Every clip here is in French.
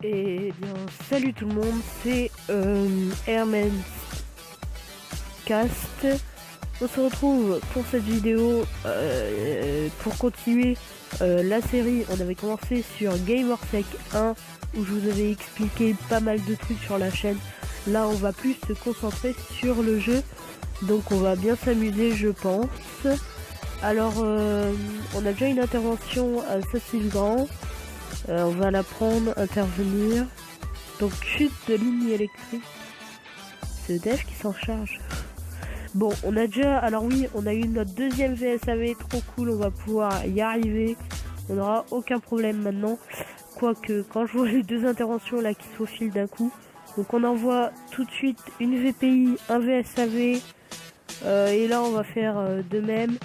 Et bien, salut tout le monde, c'est Airman Cast. On se retrouve pour cette vidéo pour continuer la série. On avait commencé sur Gamersec 1 où je vous avais expliqué pas mal de trucs sur la chaîne. Là, on va plus se concentrer sur le jeu, donc on va bien s'amuser, je pense. Alors, on a déjà une intervention à Saint-Sylvain. On va la prendre, intervenir. Donc chute de ligne électrique. C'est Dev qui s'en charge. Bon, on a déjà... Alors oui, on a eu notre deuxième VSAV, trop cool, on va pouvoir y arriver. On n'aura aucun problème maintenant. Quoique, quand je vois les deux interventions là qui se faufilent d'un coup. Donc on envoie tout de suite une VPI, un VSAV. Et là on va faire de même.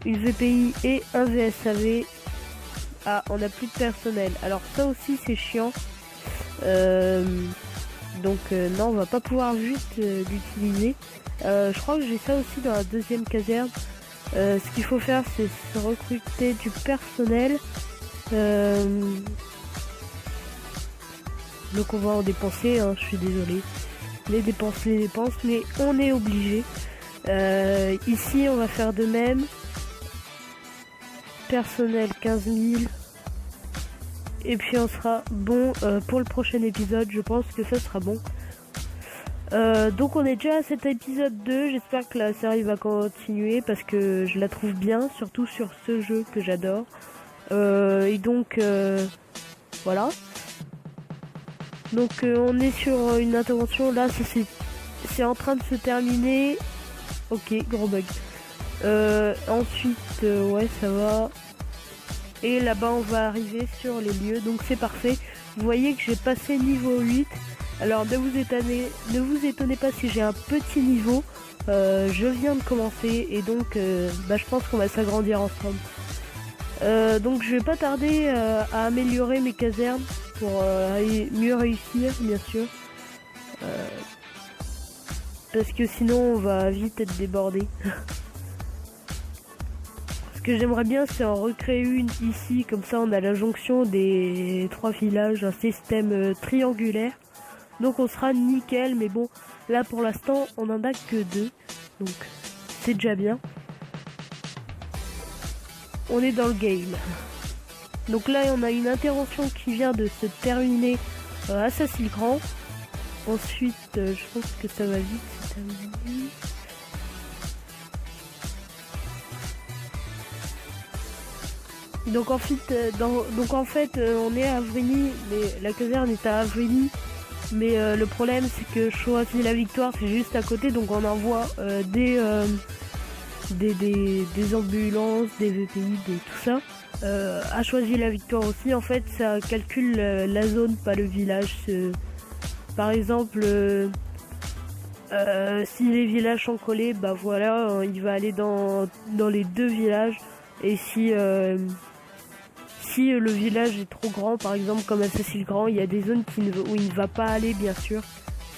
Une VPI et un VSAV. Ah, on n'a plus de personnel. Alors ça aussi c'est chiant. Non, on va pas pouvoir vite l'utiliser. Je crois que j'ai ça aussi dans la deuxième caserne. Ce qu'il faut faire, c'est se recruter du personnel. Donc on va en dépenser, hein, je suis désolé. Les dépenses, mais on est obligé. Ici, on va faire de même. Personnel 15 000. Et puis on sera bon pour le prochain épisode. Je pense que ça sera bon. Donc on est déjà à cet épisode 2. J'espère que la série va continuer parce que je la trouve bien, surtout sur ce jeu que j'adore. Et donc voilà. Donc on est sur une intervention. Là, c'est en train de se terminer. Ok, gros bug. Ensuite, ouais, ça va. Et là-bas, on va arriver sur les lieux. Donc c'est parfait. Vous voyez que j'ai passé niveau 8. Alors ne vous étonnez pas si j'ai un petit niveau. Je viens de commencer. Et donc je pense qu'on va s'agrandir ensemble. Donc je vais pas tarder à améliorer mes casernes pour mieux réussir, bien sûr. Parce que sinon on va vite être débordé. Ce que j'aimerais bien, c'est en recréer une ici, comme ça on a la jonction des 3 villages, un système triangulaire. Donc on sera nickel, mais bon, là pour l'instant on en a que 2, donc c'est déjà bien. On est dans le game. Donc là on a une intervention qui vient de se terminer à Saint-Sylvain. Ensuite, je pense que ça va vite se terminer. Donc en fait, on est à Avrigny, mais la caserne est à Avrigny. Mais le problème c'est que Choisy-la-Victoire c'est juste à côté, donc on envoie des ambulances, des VPI, tout ça. À Choisy-la-Victoire aussi, en fait ça calcule la zone, pas le village. Par exemple, si les villages sont collés, bah voilà, il va aller dans les deux villages. Et si le village est trop grand, par exemple comme à Saint-Sylvain, il y a des zones où il ne va pas aller, bien sûr.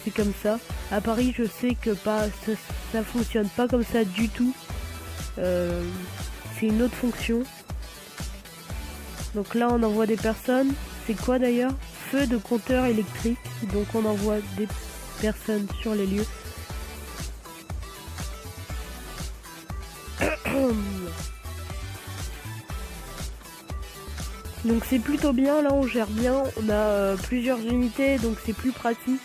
C'est comme ça. À Paris, je sais que ça fonctionne pas comme ça du tout. C'est une autre fonction. Donc là, on envoie des personnes. C'est quoi d'ailleurs? Feu de compteur électrique. Donc on envoie des personnes sur les lieux. Donc c'est plutôt bien, là on gère bien, on a plusieurs unités, donc c'est plus pratique.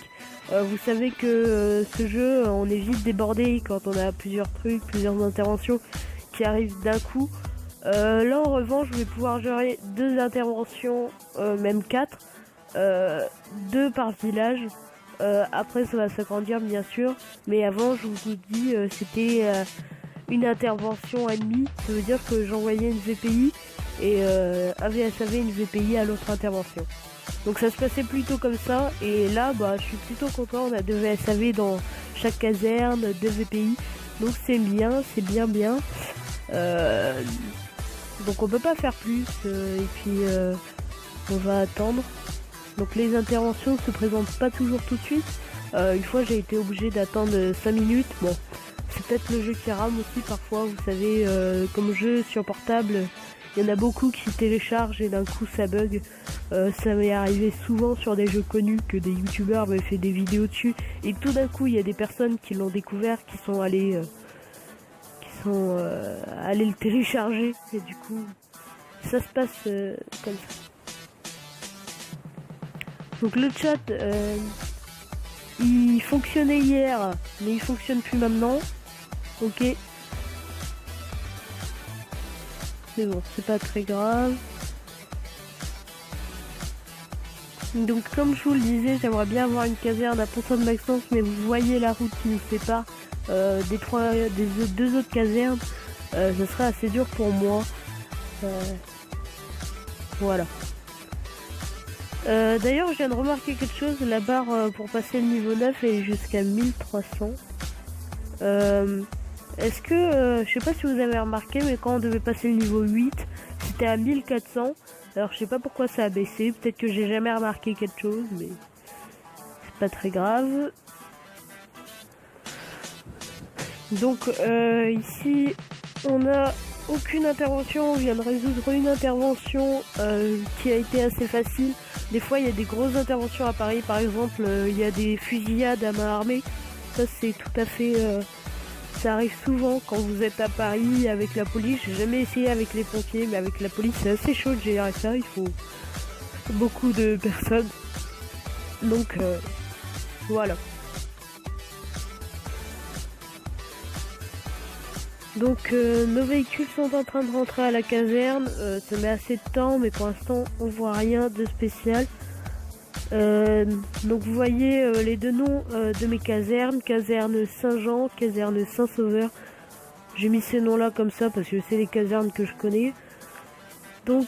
Vous savez que ce jeu, on est vite débordé quand on a plusieurs trucs, plusieurs interventions qui arrivent d'un coup. Là en revanche, je vais pouvoir gérer 2 interventions, même 4, 2 par village. Après ça va s'agrandir bien sûr, mais avant je vous dis c'était une intervention et demie, ça veut dire que j'envoyais une VPI et un VSAV, une VPI à l'autre intervention. Donc ça se passait plutôt comme ça, et là je suis plutôt content, on a 2 VSAV dans chaque caserne, 2 VPI, donc c'est bien. Donc on peut pas faire plus, et puis on va attendre. Donc les interventions se présentent pas toujours tout de suite. Une fois j'ai été obligé d'attendre 5 minutes, bon c'est peut-être le jeu qui rame aussi parfois, vous savez, comme jeu sur portable Il y en a beaucoup qui téléchargent et d'un coup ça bug. Ça m'est arrivé souvent sur des jeux connus que des youtubeurs avaient fait des vidéos dessus et tout d'un coup il y a des personnes qui l'ont découvert, qui sont allées le télécharger et du coup ça se passe comme ça. Donc le chat il fonctionnait hier mais il fonctionne plus maintenant. Ok. Mais bon, c'est pas très grave. Donc comme je vous le disais, j'aimerais bien avoir une caserne à Pont-de-Maxence, mais vous voyez la route qui nous sépare des deux autres casernes. Ça serait assez dur pour moi. Voilà. D'ailleurs, je viens de remarquer quelque chose. La barre pour passer le niveau 9 est jusqu'à 1300. Est-ce que, je sais pas si vous avez remarqué, mais quand on devait passer le niveau 8, c'était à 1400. Alors je sais pas pourquoi ça a baissé, peut-être que j'ai jamais remarqué quelque chose, mais c'est pas très grave. Donc ici, on a aucune intervention, on vient de résoudre une intervention qui a été assez facile. Des fois il y a des grosses interventions à Paris, par exemple il y a des fusillades à main armée, ça c'est tout à fait... ça arrive souvent quand vous êtes à Paris avec la police. J'ai jamais essayé avec les pompiers, mais avec la police c'est assez chaud de gérer ça. Il faut beaucoup de personnes. Donc voilà. Donc nos véhicules sont en train de rentrer à la caserne. Ça met assez de temps, mais pour l'instant on voit rien de spécial. Donc vous voyez les deux noms de mes casernes, caserne Saint-Jean, caserne Saint-Sauveur. J'ai mis ces noms là comme ça parce que c'est les casernes que je connais. Donc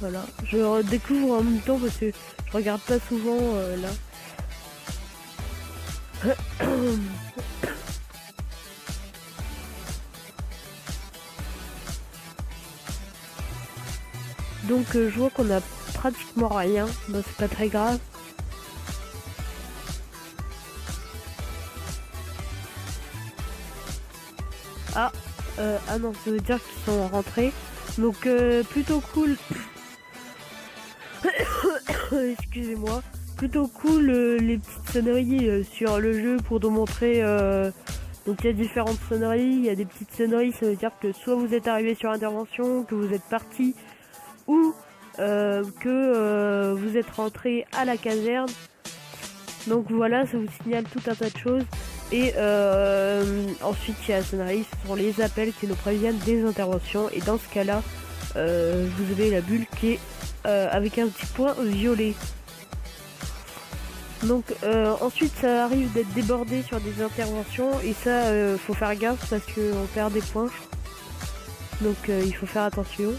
voilà, je découvre en même temps parce que je regarde pas souvent là. Donc je vois qu'on a pratiquement rien, donc c'est pas très grave. Ah non, ça veut dire qu'ils sont rentrés. Donc plutôt cool. Excusez-moi. Plutôt cool les petites sonneries sur le jeu pour nous montrer. Donc il y a différentes sonneries. Il y a des petites sonneries, ça veut dire que soit vous êtes arrivé sur intervention, que vous êtes parti, ou que vous êtes rentré à la caserne. Donc voilà, ça vous signale tout un tas de choses. Et ensuite il y a la sonnerie, ce sont les appels qui nous préviennent des interventions. Et dans ce cas là, vous avez la bulle qui est avec un petit point violet. Donc ensuite ça arrive d'être débordé sur des interventions. Et ça faut faire gaffe parce qu'on perd des points. Donc il faut faire attention.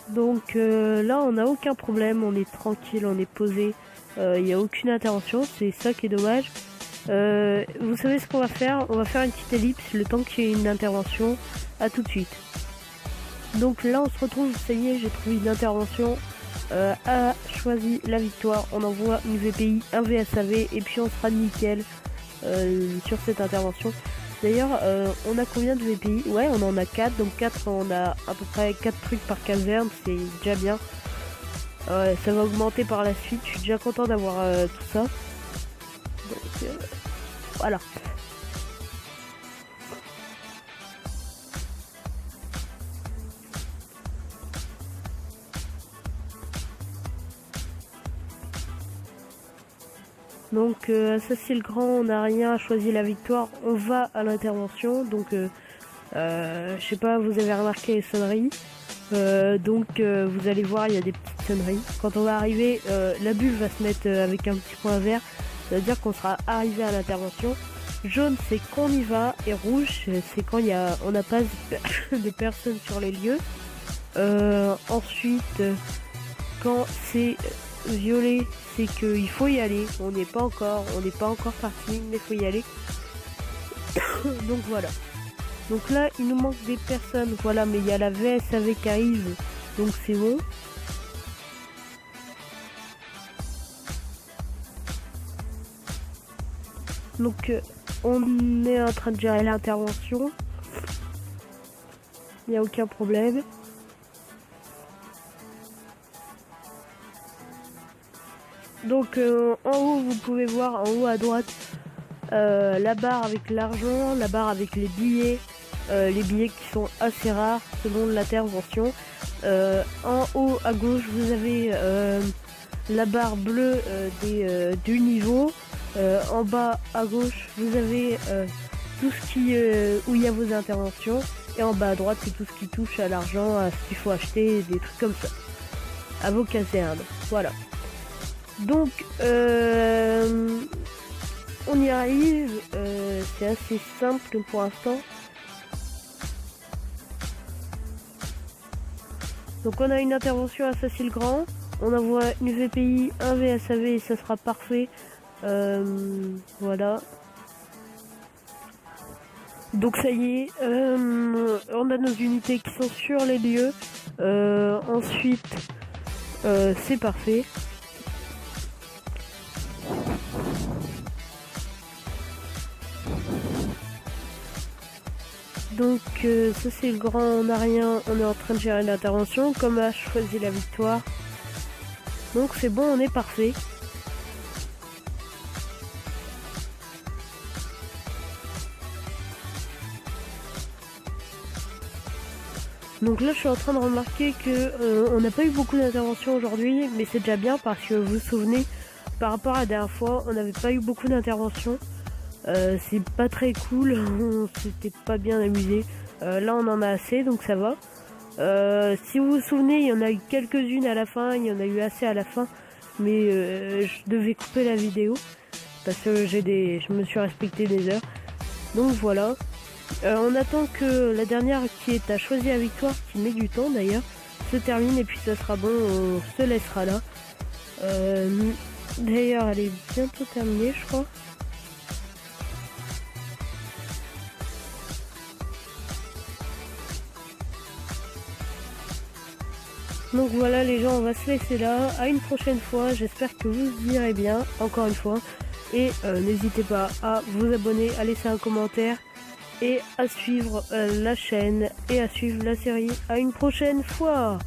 Donc là on n'a aucun problème, on est tranquille, on est posé, il n'y a aucune intervention, c'est ça qui est dommage. Vous savez ce qu'on va faire? On va faire une petite ellipse le temps qu'il y ait une intervention. À tout de suite. Donc là on se retrouve, ça y est, j'ai trouvé une intervention, a choisi la victoire, on envoie une VPI, un VSAV et puis on sera nickel sur cette intervention. D'ailleurs on a combien de VPI? Ouais, on en a 4, donc 4, on a à peu près 4 trucs par caserne, c'est déjà bien. Ça va augmenter par la suite, je suis déjà content d'avoir tout ça. Donc voilà. Donc Assassin le Grand, on n'a rien, choisi la victoire, on va à l'intervention. Donc je sais pas, vous avez remarqué les sonneries. Vous allez voir, il y a des petites sonneries. Quand on va arriver, la bulle va se mettre avec un petit point vert. Ça veut dire qu'on sera arrivé à l'intervention. Jaune, c'est qu'on y va. Et rouge, c'est quand on n'a pas de personnes sur les lieux. Ensuite, quand c'est violet, c'est qu'il faut y aller. On n'est pas encore parti, mais il faut y aller. Donc voilà. Donc là, il nous manque des personnes. Voilà, mais il y a la VSAV qui arrive. Donc c'est bon. Donc on est en train de gérer l'intervention. Il n'y a aucun problème. Donc en haut, vous pouvez voir en haut à droite la barre avec l'argent, la barre avec les billets qui sont assez rares selon l'intervention. En haut à gauche, vous avez la barre bleue du niveau. En bas à gauche, vous avez tout ce qui où il y a vos interventions. Et en bas à droite, c'est tout ce qui touche à l'argent, à ce qu'il faut acheter, des trucs comme ça. À vos casernes. Voilà. Donc, on y arrive. C'est assez simple pour l'instant. Donc, on a une intervention à Sacy-le-Grand. On envoie une VPI, un VSAV et ça sera parfait. Voilà. Donc ça y est, on a nos unités qui sont sur les lieux. Ensuite, c'est parfait. Donc ça c'est le grand, on n'a rien, on est en train de gérer l'intervention. Comme a choisi la victoire. Donc c'est bon, on est parfait. Donc là je suis en train de remarquer que on n'a pas eu beaucoup d'interventions aujourd'hui, mais c'est déjà bien parce que vous vous souvenez, par rapport à la dernière fois, on n'avait pas eu beaucoup d'interventions. C'est pas très cool, on s'était pas bien amusé. Là on en a assez, donc ça va. Si vous vous souvenez, il y en a eu quelques-unes à la fin, il y en a eu assez à la fin, mais je devais couper la vidéo parce que je me suis respecté des heures. Donc voilà. On attend que la dernière qui est à choisir la victoire, qui met du temps d'ailleurs, se termine et puis ça sera bon, on se laissera là. D'ailleurs elle est bientôt terminée je crois. Donc voilà les gens, on va se laisser là. À une prochaine fois, j'espère que vous irez bien, encore une fois. Et n'hésitez pas à vous abonner, à laisser un commentaire et à suivre la chaîne et à suivre la série. À une prochaine fois.